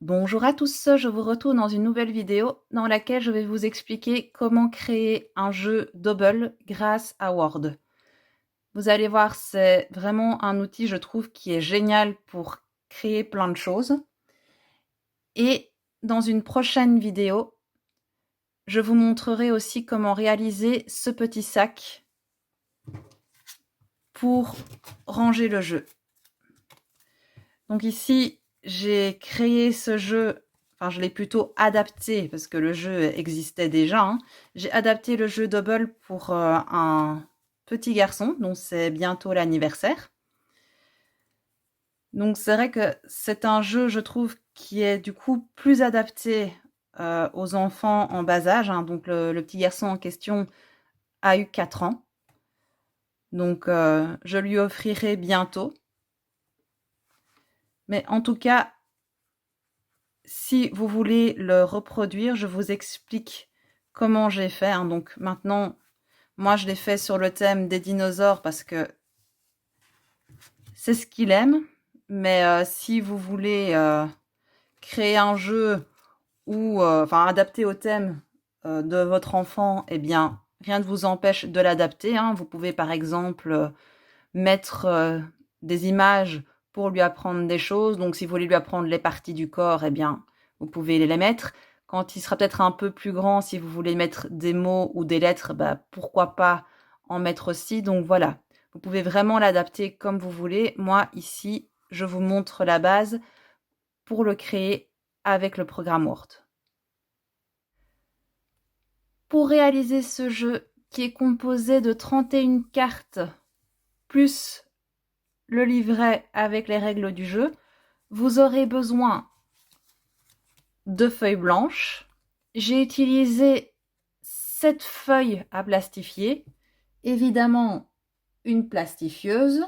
Bonjour à tous, je vous retrouve dans une nouvelle vidéo dans laquelle je vais vous expliquer comment créer un jeu Dobble grâce à Word. Vous allez voir, c'est vraiment un outil, je trouve, qui est génial pour créer plein de choses. Et dans une prochaine vidéo, je vous montrerai aussi comment réaliser ce petit sac pour ranger le jeu. Donc ici, j'ai créé ce jeu, enfin je l'ai plutôt adapté parce que le jeu existait déjà. Hein. J'ai adapté le jeu Dobble pour un petit garçon dont c'est bientôt l'anniversaire. Donc c'est vrai que c'est un jeu, je trouve, qui est du coup plus adapté aux enfants en bas âge. Hein. Donc le petit garçon en question a eu 4 ans. Donc je lui offrirai bientôt. Mais en tout cas, si vous voulez le reproduire, je vous explique comment j'ai fait. Hein. Donc maintenant, moi je l'ai fait sur le thème des dinosaures parce que c'est ce qu'il aime. Mais si vous voulez créer un jeu ou enfin adapté au thème de votre enfant, eh bien rien ne vous empêche de l'adapter. Hein. Vous pouvez par exemple mettre des images pour lui apprendre des choses. Donc si vous voulez lui apprendre les parties du corps, eh bien vous pouvez les mettre. Quand il sera peut-être un peu plus grand, si vous voulez mettre des mots ou des lettres, bah, pourquoi pas en mettre aussi. Donc voilà, vous pouvez vraiment l'adapter comme vous voulez. Moi, ici, je vous montre la base pour le créer avec le programme Word. Pour réaliser ce jeu qui est composé de 31 cartes plus le livret avec les règles du jeu, vous aurez besoin de feuilles blanches. J'ai utilisé 7 feuilles à plastifier, évidemment une plastifieuse.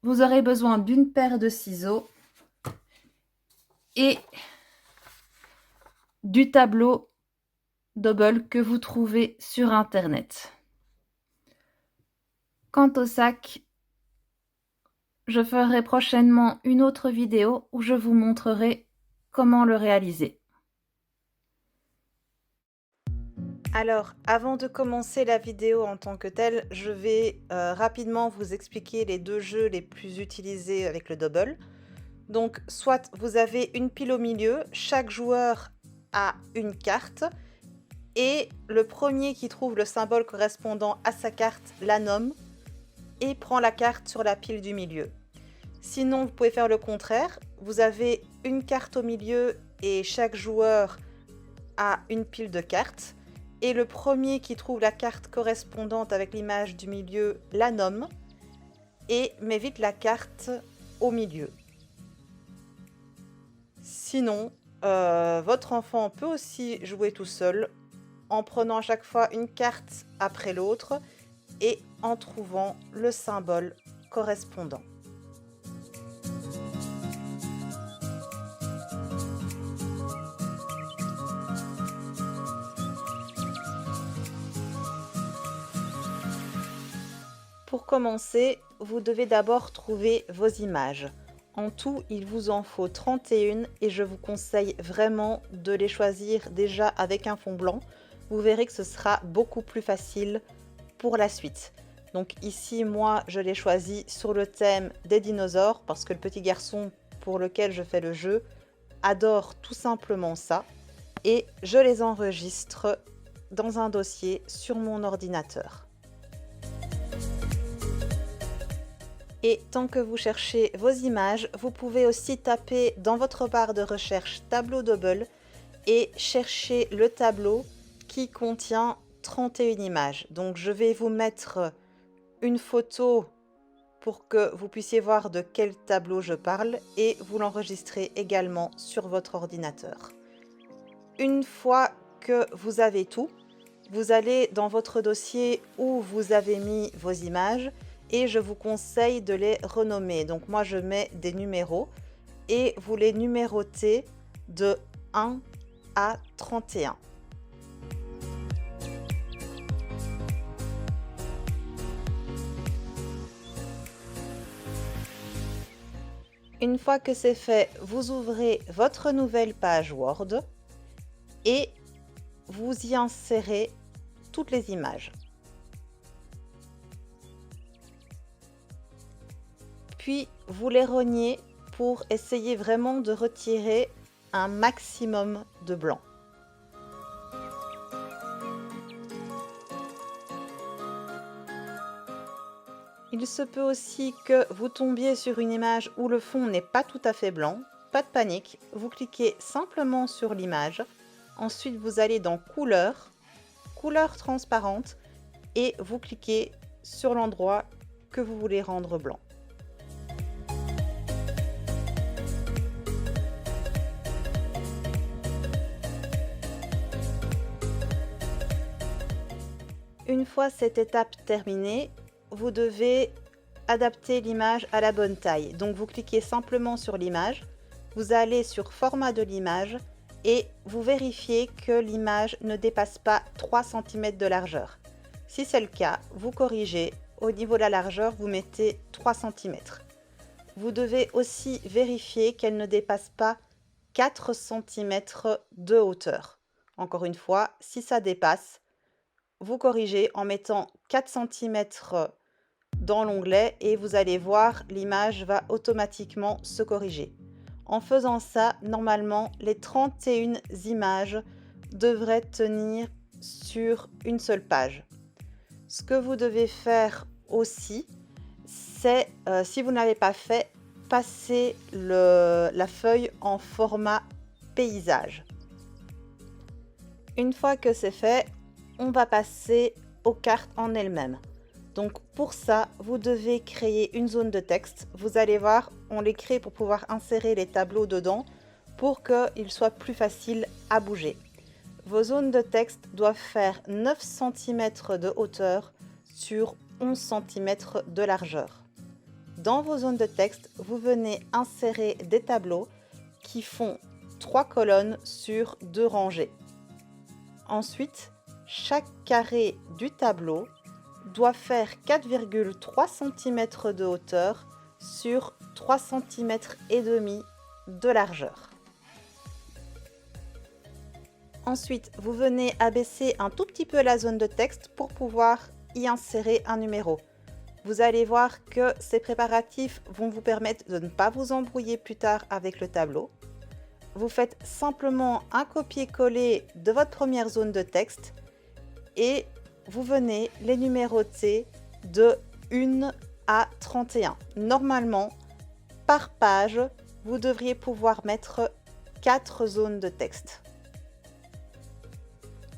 Vous aurez besoin d'une paire de ciseaux et du tableau Dobble que vous trouvez sur internet. Quant au sac, je ferai prochainement une autre vidéo où je vous montrerai comment le réaliser. Alors, avant de commencer la vidéo en tant que telle, je vais rapidement vous expliquer les deux jeux les plus utilisés avec le Dobble. Donc, soit vous avez une pile au milieu, chaque joueur a une carte, et le premier qui trouve le symbole correspondant à sa carte la nomme et prend la carte sur la pile du milieu. Sinon, vous pouvez faire le contraire. Vous avez une carte au milieu et chaque joueur a une pile de cartes. Et le premier qui trouve la carte correspondante avec l'image du milieu la nomme et met vite la carte au milieu. Sinon, votre enfant peut aussi jouer tout seul en prenant à chaque fois une carte après l'autre et en trouvant le symbole correspondant. Pour commencer, vous devez d'abord trouver vos images. En tout, il vous en faut 31 et je vous conseille vraiment de les choisir déjà avec un fond blanc. Vous verrez que ce sera beaucoup plus facile pour la suite. Donc ici, moi, je l'ai choisi sur le thème des dinosaures parce que le petit garçon pour lequel je fais le jeu adore tout simplement ça. Et je les enregistre dans un dossier sur mon ordinateur. Et tant que vous cherchez vos images, vous pouvez aussi taper dans votre barre de recherche tableau Dobble et chercher le tableau qui contient 31 images. Donc je vais vous mettre une photo pour que vous puissiez voir de quel tableau je parle et vous l'enregistrez également sur votre ordinateur. Une fois que vous avez tout, vous allez dans votre dossier où vous avez mis vos images et je vous conseille de les renommer. Donc moi je mets des numéros et vous les numérotez de 1 à 31. Une fois que c'est fait, vous ouvrez votre nouvelle page Word et vous y insérez toutes les images. Puis vous les rognez pour essayer vraiment de retirer un maximum de blanc. Il se peut aussi que vous tombiez sur une image où le fond n'est pas tout à fait blanc. Pas de panique, vous cliquez simplement sur l'image. Ensuite, vous allez dans Couleurs, Couleur transparente et vous cliquez sur l'endroit que vous voulez rendre blanc. Une fois cette étape terminée, vous devez adapter l'image à la bonne taille. Donc vous cliquez simplement sur l'image, vous allez sur Format de l'image et vous vérifiez que l'image ne dépasse pas 3 cm de largeur. Si c'est le cas, vous corrigez. Au niveau de la largeur, vous mettez 3 cm. Vous devez aussi vérifier qu'elle ne dépasse pas 4 cm de hauteur. Encore une fois, si ça dépasse, vous corrigez en mettant 4 cm dans l'onglet et vous allez voir, l'image va automatiquement se corriger. En faisant ça, normalement, les 31 images devraient tenir sur une seule page. Ce que vous devez faire aussi, c'est, si vous n'avez pas fait, passer la feuille en format paysage. Une fois que c'est fait, on va passer aux cartes en elles-mêmes. Donc pour ça, vous devez créer une zone de texte. Vous allez voir, on les crée pour pouvoir insérer les tableaux dedans pour qu'il soit plus facile à bouger. Vos zones de texte doivent faire 9 cm de hauteur sur 11 cm de largeur. Dans vos zones de texte, vous venez insérer des tableaux qui font 3 colonnes sur 2 rangées. Ensuite, chaque carré du tableau doit faire 4,3 cm de hauteur sur 3 cm et demi de largeur. Ensuite, vous venez abaisser un tout petit peu la zone de texte pour pouvoir y insérer un numéro. Vous allez voir que ces préparatifs vont vous permettre de ne pas vous embrouiller plus tard avec le tableau. Vous faites simplement un copier-coller de votre première zone de texte et vous venez les numéroter de 1 à 31. Normalement, par page, vous devriez pouvoir mettre 4 zones de texte.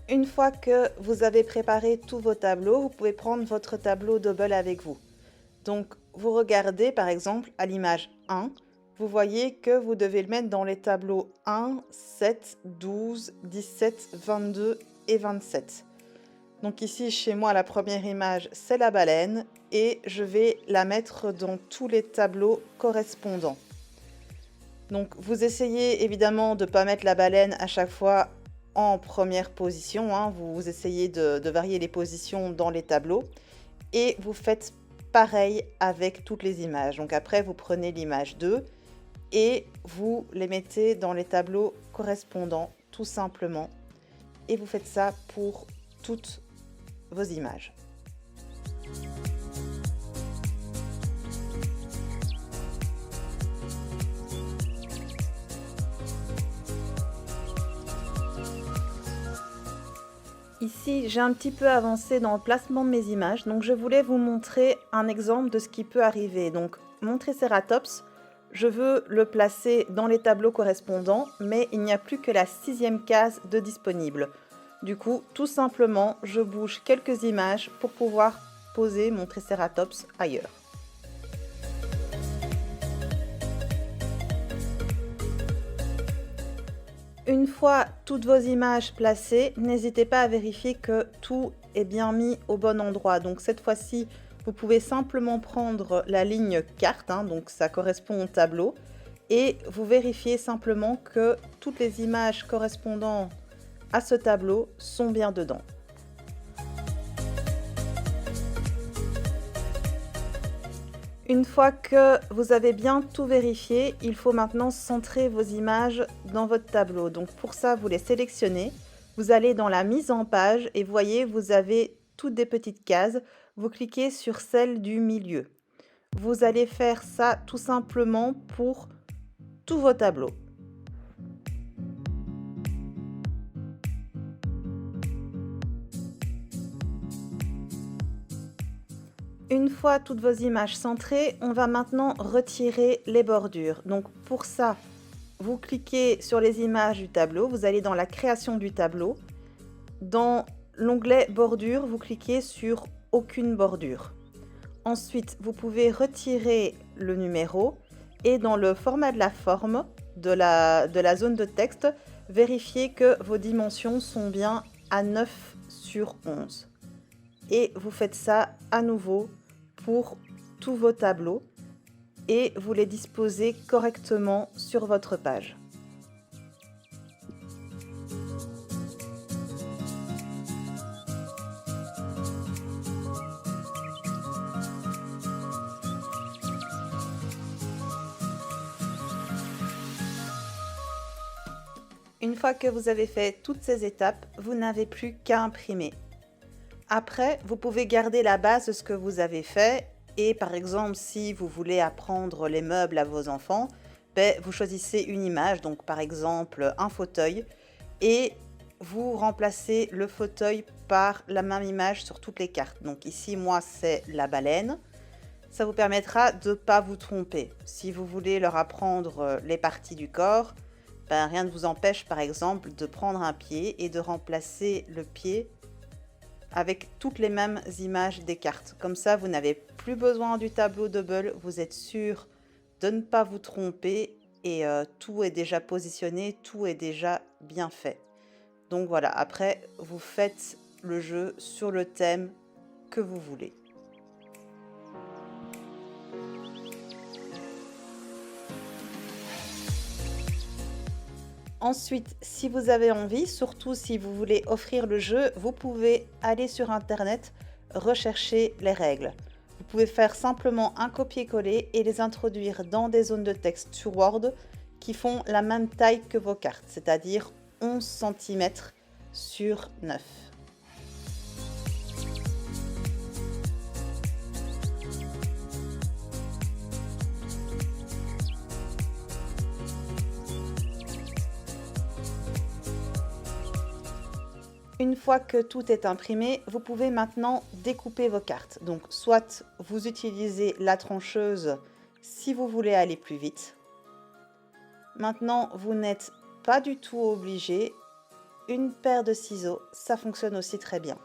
Une fois que vous avez préparé tous vos tableaux, vous pouvez prendre votre tableau Dobble avec vous. Donc, vous regardez par exemple à l'image 1, vous voyez que vous devez le mettre dans les tableaux 1, 7, 12, 17, 22 et 27. Donc ici, chez moi, la première image, c'est la baleine et je vais la mettre dans tous les tableaux correspondants. Donc, vous essayez évidemment de ne pas mettre la baleine à chaque fois en première position. Vous essayez de varier les positions dans les tableaux et vous faites pareil avec toutes les images. Donc après, vous prenez l'image 2 et vous les mettez dans les tableaux correspondants tout simplement. Et vous faites ça pour toutes vos images. Ici, j'ai un petit peu avancé dans le placement de mes images, donc je voulais vous montrer un exemple de ce qui peut arriver. Donc, mon Triceratops, je veux le placer dans les tableaux correspondants, mais il n'y a plus que la 6e case de disponible. Du coup, tout simplement, je bouge quelques images pour pouvoir poser mon Triceratops ailleurs. Une fois toutes vos images placées, n'hésitez pas à vérifier que tout est bien mis au bon endroit. Donc cette fois-ci, vous pouvez simplement prendre la ligne carte, donc ça correspond au tableau, et vous vérifiez simplement que toutes les images correspondant à ce tableau sont bien dedans. Une fois que vous avez bien tout vérifié, il faut maintenant centrer vos images dans votre tableau. Donc pour ça, vous les sélectionnez. Vous allez dans la mise en page et voyez, vous avez toutes des petites cases. Vous cliquez sur celle du milieu. Vous allez faire ça tout simplement pour tous vos tableaux. Une fois toutes vos images centrées, on va maintenant retirer les bordures. Donc pour ça, vous cliquez sur les images du tableau, vous allez dans la création du tableau. Dans l'onglet bordure, vous cliquez sur aucune bordure. Ensuite, vous pouvez retirer le numéro et dans le format de la forme de la zone de texte, vérifiez que vos dimensions sont bien à 9 sur 11. Et vous faites ça à nouveau pour tous vos tableaux et vous les disposez correctement sur votre page. Une fois que vous avez fait toutes ces étapes, vous n'avez plus qu'à imprimer. Après, vous pouvez garder la base de ce que vous avez fait et par exemple, si vous voulez apprendre les meubles à vos enfants, vous choisissez une image, donc par exemple un fauteuil, et vous remplacez le fauteuil par la même image sur toutes les cartes. Donc ici, moi, c'est la baleine. Ça vous permettra de ne pas vous tromper. Si vous voulez leur apprendre les parties du corps, rien ne vous empêche par exemple de prendre un pied et de remplacer le pied avec toutes les mêmes images des cartes. Comme ça, vous n'avez plus besoin du tableau double, vous êtes sûr de ne pas vous tromper et tout est déjà positionné, tout est déjà bien fait. Donc voilà, après, vous faites le jeu sur le thème que vous voulez. Ensuite, si vous avez envie, surtout si vous voulez offrir le jeu, vous pouvez aller sur Internet, rechercher les règles. Vous pouvez faire simplement un copier-coller et les introduire dans des zones de texte sur Word qui font la même taille que vos cartes, c'est-à-dire 11 cm sur 9. Une fois que tout est imprimé, vous pouvez maintenant découper vos cartes. Donc soit vous utilisez la trancheuse si vous voulez aller plus vite. Maintenant, vous n'êtes pas du tout obligé. Une paire de ciseaux, ça fonctionne aussi très bien.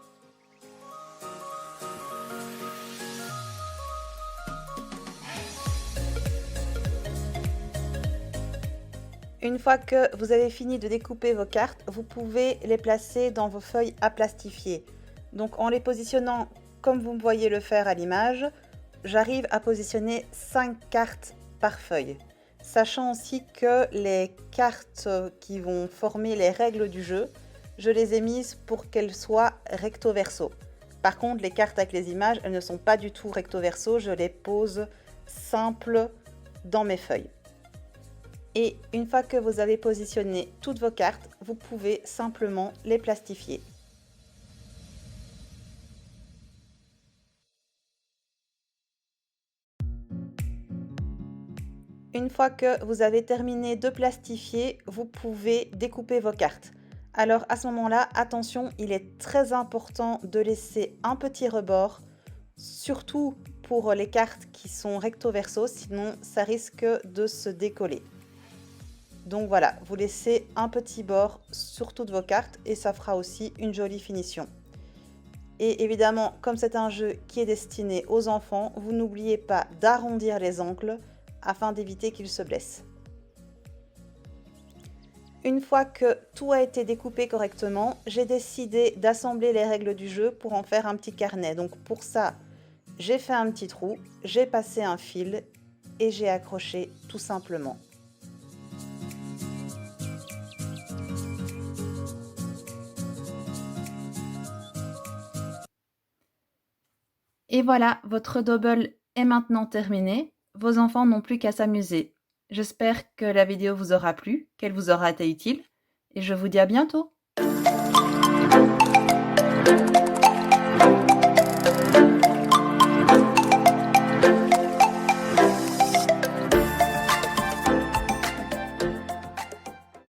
Une fois que vous avez fini de découper vos cartes, vous pouvez les placer dans vos feuilles à plastifier. Donc en les positionnant comme vous me voyez le faire à l'image, j'arrive à positionner 5 cartes par feuille. Sachant aussi que les cartes qui vont former les règles du jeu, je les ai mises pour qu'elles soient recto verso. Par contre, les cartes avec les images, elles ne sont pas du tout recto verso, je les pose simples dans mes feuilles. Et une fois que vous avez positionné toutes vos cartes, vous pouvez simplement les plastifier. Une fois que vous avez terminé de plastifier, vous pouvez découper vos cartes. Alors à ce moment-là, attention, il est très important de laisser un petit rebord, surtout pour les cartes qui sont recto verso, sinon ça risque de se décoller. Donc voilà, vous laissez un petit bord sur toutes vos cartes et ça fera aussi une jolie finition. Et évidemment, comme c'est un jeu qui est destiné aux enfants, vous n'oubliez pas d'arrondir les angles afin d'éviter qu'ils se blessent. Une fois que tout a été découpé correctement, j'ai décidé d'assembler les règles du jeu pour en faire un petit carnet. Donc pour ça, j'ai fait un petit trou, j'ai passé un fil et j'ai accroché tout simplement. Et voilà, votre double est maintenant terminée. Vos enfants n'ont plus qu'à s'amuser. J'espère que la vidéo vous aura plu, qu'elle vous aura été utile, et je vous dis à bientôt.